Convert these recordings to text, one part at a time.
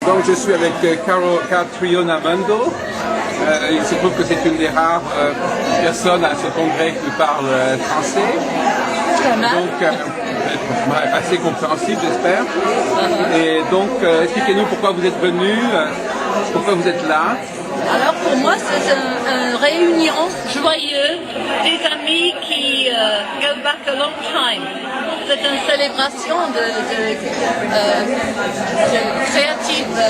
Donc je suis avec Catriona Mundo. Il se trouve que c'est une des rares personnes à ce congrès qui parle français. Donc assez compréhensible, j'espère. Et donc expliquez-nous pourquoi vous êtes venu, pourquoi vous êtes là. Alors pour moi c'est une réunion joyeuse des amis qui go back a long time. C'est une célébration de créative, de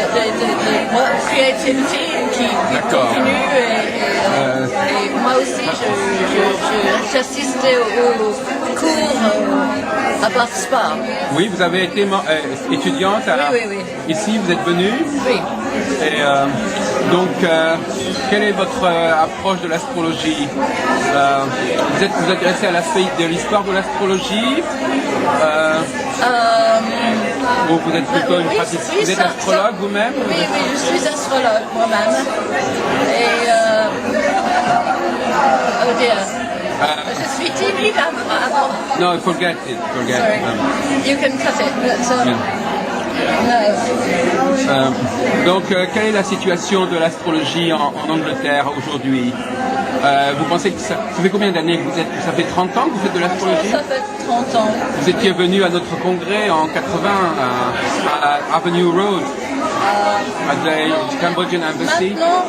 creativity qui continue et moi aussi j'assistais au cours à Bath Spa. Oui, vous avez été étudiante oui. Ici, vous êtes venue. Oui. Et donc, quelle est votre approche de l'astrologie? Vous êtes intéressé à l'aspect de l'histoire de l'astrologie ou vous êtes plutôt une praticienne? Vous êtes astrologue vous-même? Oui, je suis astrologue moi-même. Et oh dear. Je suis timide avant. No, forget it. Sorry. You can cut it. But, donc, quelle est la situation de l'astrologie en Angleterre aujourd'hui? Vous pensez que ça fait combien d'années que vous êtes? Ça fait 30 ans que vous faites de l'astrologie? Ça fait 30 ans. Vous étiez venu à notre congrès en 80 à Avenue Road, à la Cambodian Embassy. Maintenant,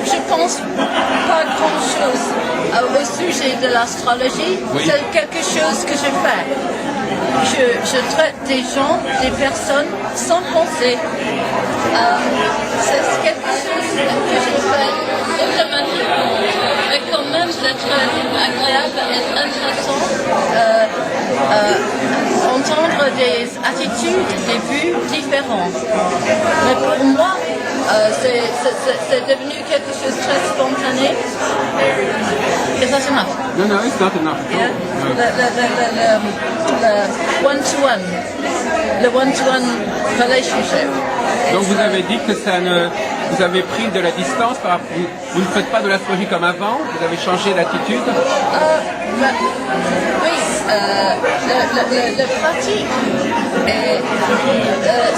je pense pas grand-chose au sujet de l'astrologie. Oui. C'est quelque chose que je fais. Je traite des gens, des personnes sans penser. C'est quelque chose que je fais automatiquement. Mais quand même, c'est très agréable et intéressant entendre des attitudes, des vues différentes. Mais pour moi, c'est devenu quelque chose de très spontané. Is that enough? No, it's not enough. Yeah. The one-to-one, the one-to-one relationship. Donc vous avez dit que vous avez pris de la distance par rapport, vous ne faites pas de l'astrologie comme avant, vous avez changé d'attitude? Oui, le pratique,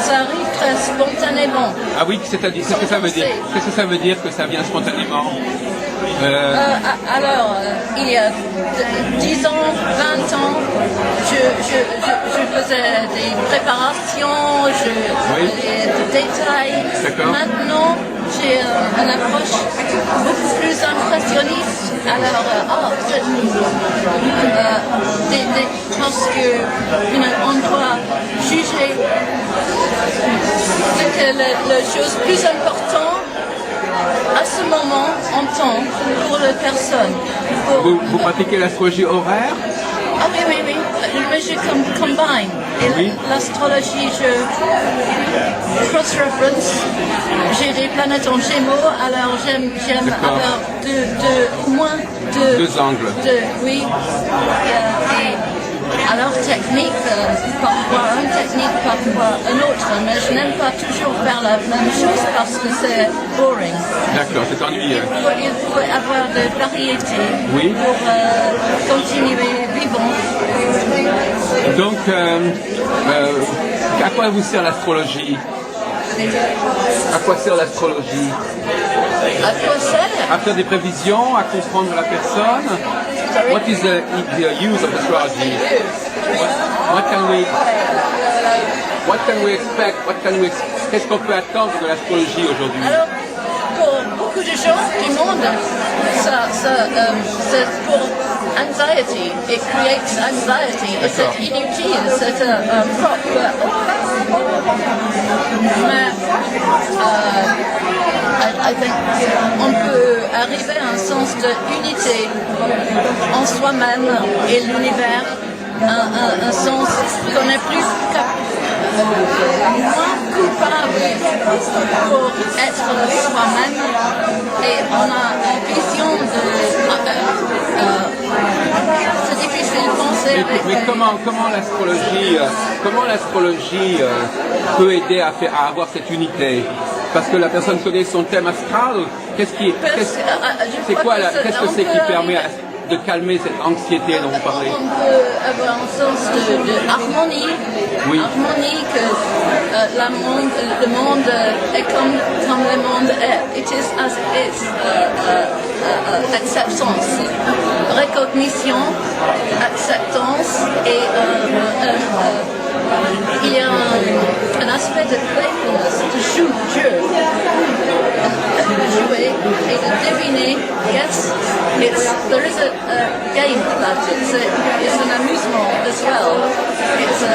ça arrive très spontanément. Ah oui, c'est-à-dire, qu'est-ce que ça veut dire? Qu'est-ce que ça veut dire que ça vient spontanément? Alors, il y a 10 ans, 20 ans, je faisais des préparations, des détails. Maintenant, j'ai une approche beaucoup plus impressionniste. Alors, parce que on doit juger ce que la chose plus importante à ce moment en temps pour la personne. Vous pratiquez l'astrologie horaire? Ah oui. Mais je combine. Et l'astrologie, je cross-reference. J'ai des planètes en Gémeaux, alors j'aime avoir au moins deux angles. Oui. Alors technique, parfois une technique, parfois une autre, mais je n'aime pas toujours faire la même chose parce que c'est boring. D'accord, c'est ennuyeux. Il faut avoir de variété pour continuer vivant. Donc, à quoi vous sert l'astrologie? À quoi sert l'astrologie? À quoi sert? À faire des prévisions, à comprendre la personne. What is the use of astrology? What can we expect? Qu'est-ce qu'on peut attendre de l'astrologie aujourd'hui? Alors, pour beaucoup de gens du monde, c'est pour anxiety. It creates anxiety. Et c'est inutile. C'est un propre. Mais I think on peut arriver à un sens d'unité en soi-même et l'univers, un sens qu'on est plus moins coupable pour être soi-même et on a une vision de... c'est difficile de penser. Mais comment l'astrologie peut aider à avoir cette unité? Parce que la personne connaît son thème astral. Qu'est-ce que c'est qui permet de calmer cette anxiété dont vous parlez? On peut avoir un sens de harmonie, Oui. harmonie que le monde est comme le monde est. It is as it is. Acceptance, recognition, acceptance et il y a un aspect de playfulness, de jeu, de jouer et de deviner. Yes, there is a game about it. It's an amusement as well. So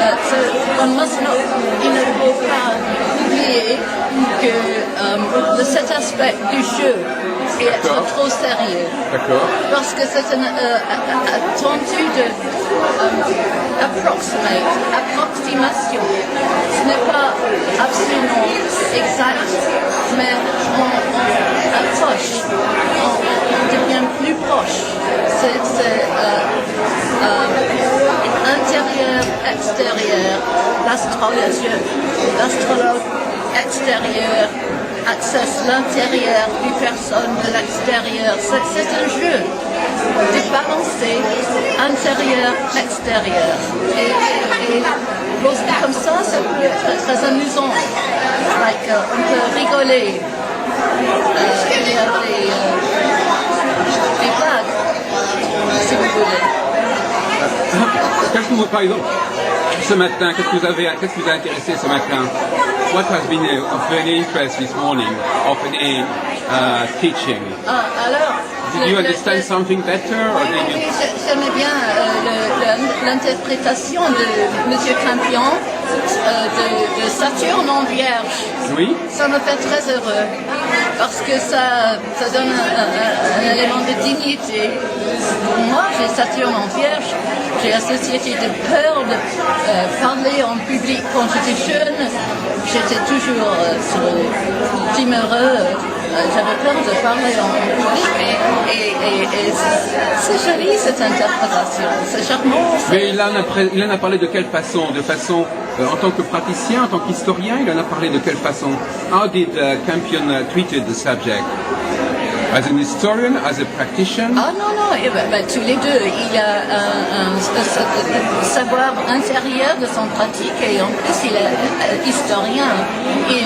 one must not, il ne faut pas oublier que de cet aspect du jeu et être trop sérieux. D'accord. Parce que c'est une attitude de approximation. Ce n'est pas absolument exact, mais on approche, on devient plus proche. C'est intérieur, extérieur, l'astrologue extérieur accesse l'intérieur du personne de l'extérieur. C'est un jeu de balancer intérieur-extérieur. Et comme ça peut être très amusant. On peut rigoler. Il y a des blagues, si vous voulez. Qu'est-ce que vous, par exemple, ce matin, qu'est-ce qui vous a intéressé ce matin? What has been of any interest this morning of any teaching? Alors, did you understand something better? Or did you... J'aimais bien l'interprétation de M. Campion de Saturne en Vierge. Oui. Ça me fait très heureux parce que ça donne un élément de dignité. Moi, j'ai Saturne en Vierge, j'ai la société de peur de parler en public quand j'étais jeune. J'étais toujours timoreux. J'avais peur de parler en public et c'est joli cette interprétation, c'est charmant. Mais il en a parlé de quelle façon? De façon, en tant que praticien, en tant qu'historien, il en a parlé de quelle façon? How did Campion treated the subject? As an historian, as a practitioner? Ah non, tous les deux. Il a un savoir intérieur de son pratique et en plus il est historien. Il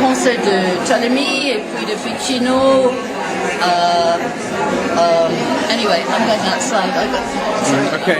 pensait de Ptolémée et puis de Ficino. Anyway, I'm going outside. Okay.